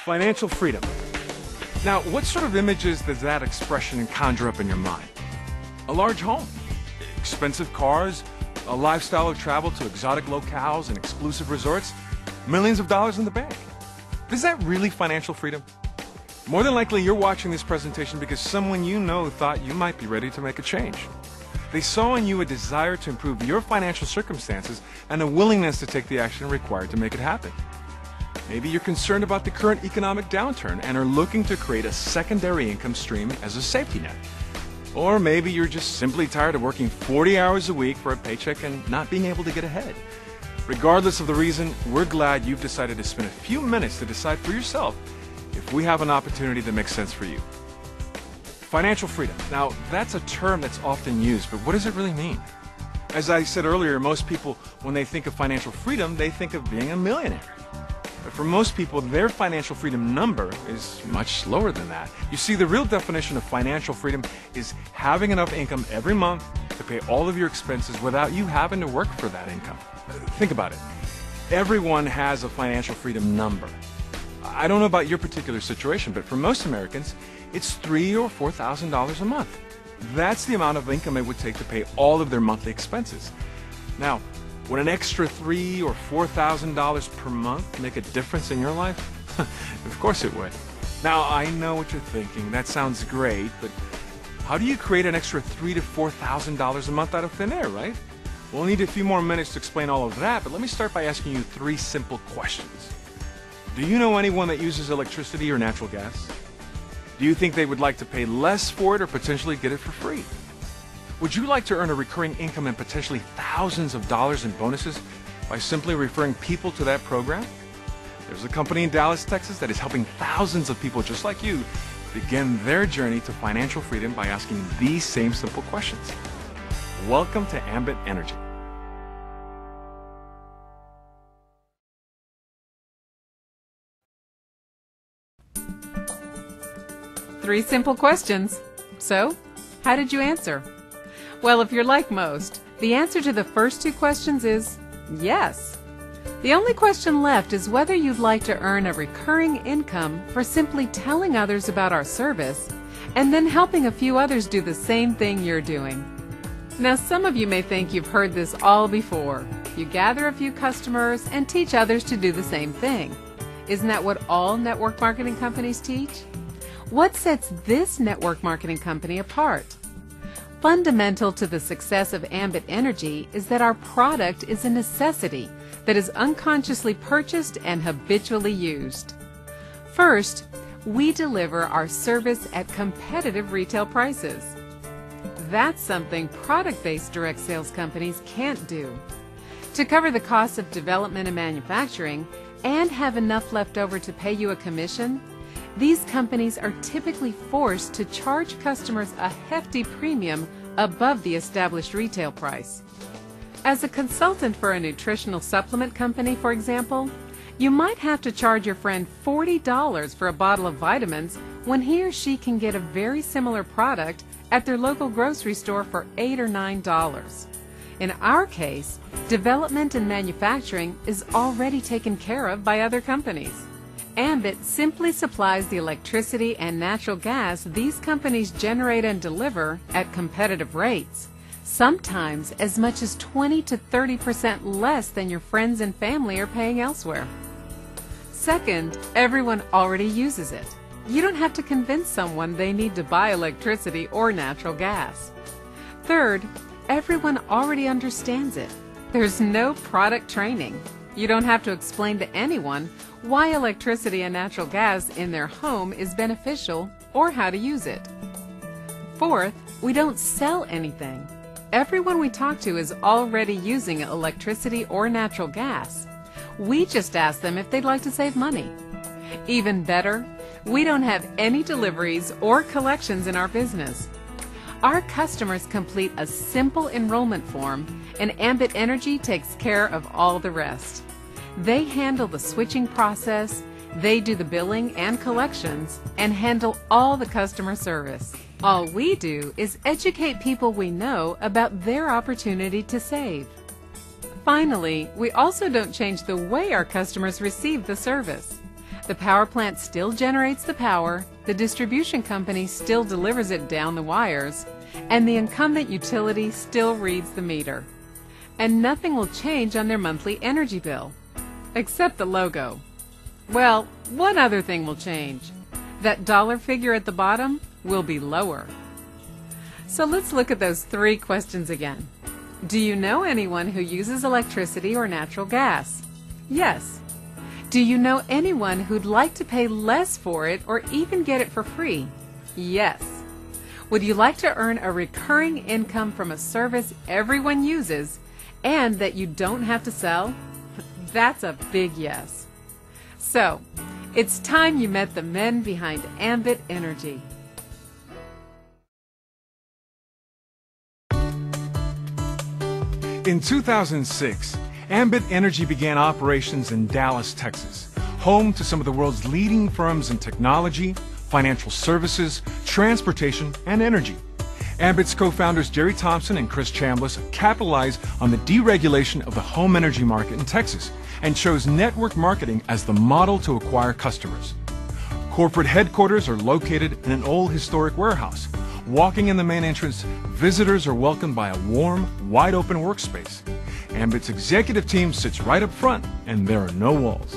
Financial freedom. Now, what sort of images does that expression conjure up in your mind? A large home, expensive cars, a lifestyle of travel to exotic locales and exclusive resorts, millions of dollars in the bank. Is that really financial freedom? More than likely, you're watching this presentation because someone you know thought you might be ready to make a change. They saw in you a desire to improve your financial circumstances and a willingness to take the action required to make it happen. Maybe you're concerned about the current economic downturn and are looking to create a secondary income stream as a safety net. Or maybe you're just simply tired of working 40 hours a week for a paycheck and not being able to get ahead. Regardless of the reason, we're glad you've decided to spend a few minutes to decide for yourself if we have an opportunity that makes sense for you. Financial freedom. Now, that's a term that's often used, but what does it really mean? As I said earlier, most people, when they think of financial freedom, they think of being a millionaire. But for most people, their financial freedom number is much lower than that. You see, the real definition of financial freedom is having enough income every month to pay all of your expenses without you having to work for that income. Think about it. Everyone has a financial freedom number. I don't know about your particular situation, but for most Americans, it's $3,000 or $4,000 a month. That's the amount of income it would take to pay all of their monthly expenses. Now, would an extra $3,000 or $4,000 per month make a difference in your life? Of course it would. Now, I know what you're thinking. That sounds great, but how do you create an extra $3,000 to $4,000 a month out of thin air, right? We'll need a few more minutes to explain all of that, but let me start by asking you 3 simple questions. Do you know anyone that uses electricity or natural gas? Do you think they would like to pay less for it or potentially get it for free? Would you like to earn a recurring income and potentially thousands of dollars in bonuses by simply referring people to that program? There's a company in Dallas, Texas that is helping thousands of people just like you begin their journey to financial freedom by asking these same simple questions. Welcome to Ambit Energy. Three simple questions. So, how did you answer? Well, if you're like most, the answer to the first 2 questions is yes. The only question left is whether you'd like to earn a recurring income for simply telling others about our service and then helping a few others do the same thing you're doing. Now, some of you may think you've heard this all before. You gather a few customers and teach others to do the same thing. Isn't that what all network marketing companies teach? What sets this network marketing company apart? Fundamental to the success of Ambit Energy is that our product is a necessity that is unconsciously purchased and habitually used. First, we deliver our service at competitive retail prices. That's something product-based direct sales companies can't do. To cover the costs of development and manufacturing and have enough left over to pay you a commission, these companies are typically forced to charge customers a hefty premium above the established retail price. As a consultant for a nutritional supplement company, for example, you might have to charge your friend $40 for a bottle of vitamins when he or she can get a very similar product at their local grocery store for $8 or $9. In our case, development and manufacturing is already taken care of by other companies. Ambit simply supplies the electricity and natural gas these companies generate and deliver at competitive rates, sometimes as much as 20 to 30% less than your friends and family are paying elsewhere. Second, everyone already uses it. You don't have to convince someone they need to buy electricity or natural gas. Third, everyone already understands it. There's no product training. You don't have to explain to anyone why electricity and natural gas in their home is beneficial or how to use it. Fourth, we don't sell anything. Everyone we talk to is already using electricity or natural gas. We just ask them if they'd like to save money. Even better, we don't have any deliveries or collections in our business. Our customers complete a simple enrollment form, and Ambit Energy takes care of all the rest. They handle the switching process, they do the billing and collections, and handle all the customer service. All we do is educate people we know about their opportunity to save. Finally, we also don't change the way our customers receive the service. The power plant still generates the power, the distribution company still delivers it down the wires, and the incumbent utility still reads the meter. And nothing will change on their monthly energy bill, except the logo. Well, one other thing will change. That dollar figure at the bottom will be lower. So let's look at those 3 questions again. Do you know anyone who uses electricity or natural gas? Yes. Do you know anyone who'd like to pay less for it or even get it for free? Yes. Would you like to earn a recurring income from a service everyone uses and that you don't have to sell? That's a big yes. So, it's time you met the men behind Ambit Energy. In 2006, Ambit Energy began operations in Dallas, Texas, home to some of the world's leading firms in technology, financial services, transportation, and energy. Ambit's co-founders Jerry Thompson and Chris Chambliss capitalized on the deregulation of the home energy market in Texas and chose network marketing as the model to acquire customers. Corporate headquarters are located in an old historic warehouse. Walking in the main entrance, visitors are welcomed by a warm, wide-open workspace. Ambit's executive team sits right up front, and there are no walls.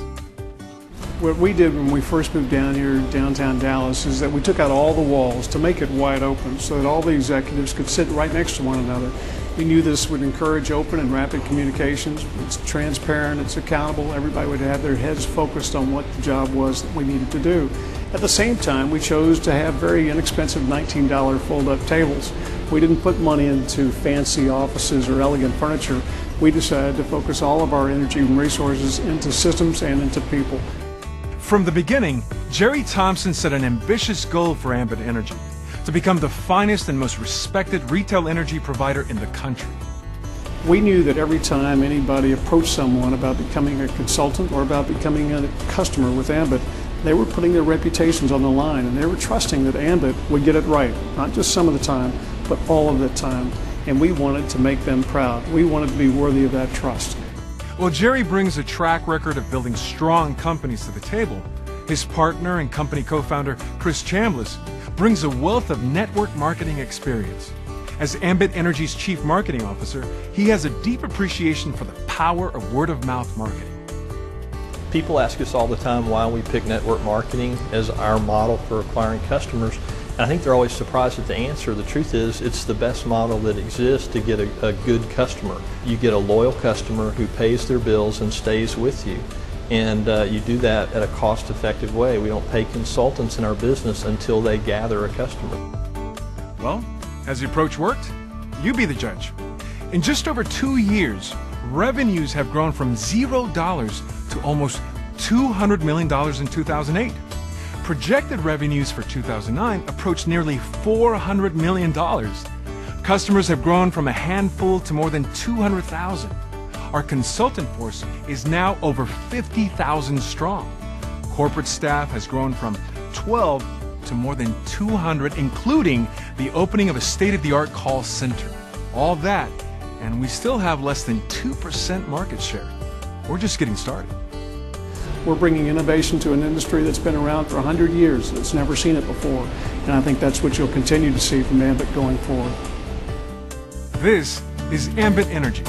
What we did when we first moved down here in downtown Dallas is that we took out all the walls to make it wide open so that all the executives could sit right next to one another. We knew this would encourage open and rapid communications. It's transparent, it's accountable, everybody would have their heads focused on what the job was that we needed to do. At the same time, we chose to have very inexpensive $19 fold-up tables. We didn't put money into fancy offices or elegant furniture. We decided to focus all of our energy and resources into systems and into people. From the beginning, Jerry Thompson set an ambitious goal for Ambit Energy, to become the finest and most respected retail energy provider in the country. We knew that every time anybody approached someone about becoming a consultant or about becoming a customer with Ambit, they were putting their reputations on the line, and they were trusting that Ambit would get it right, not just some of the time, but all of the time. And we wanted to make them proud. We wanted to be worthy of that trust. Well, Jerry brings a track record of building strong companies to the table. His partner and company co-founder, Chris Chambliss, brings a wealth of network marketing experience. As Ambit Energy's Chief Marketing Officer, he has a deep appreciation for the power of word-of-mouth marketing. People ask us all the time why we pick network marketing as our model for acquiring customers. And I think they're always surprised at the answer. The truth is, it's the best model that exists to get a good customer. You get a loyal customer who pays their bills and stays with you. And you do that at a cost-effective way. We don't pay consultants in our business until they gather a customer. Well, has the approach worked? You be the judge. In just over 2 years, revenues have grown from $0 to almost $200 million in 2008. Projected revenues for 2009 approached nearly $400 million. Customers have grown from a handful to more than 200,000. Our consultant force is now over 50,000 strong. Corporate staff has grown from 12 to more than 200, including the opening of a state-of-the-art call center. All that, and we still have less than 2% market share. We're just getting started. We're bringing innovation to an industry that's been around for 100 years, that's never seen it before. And I think that's what you'll continue to see from Ambit going forward. This is Ambit Energy.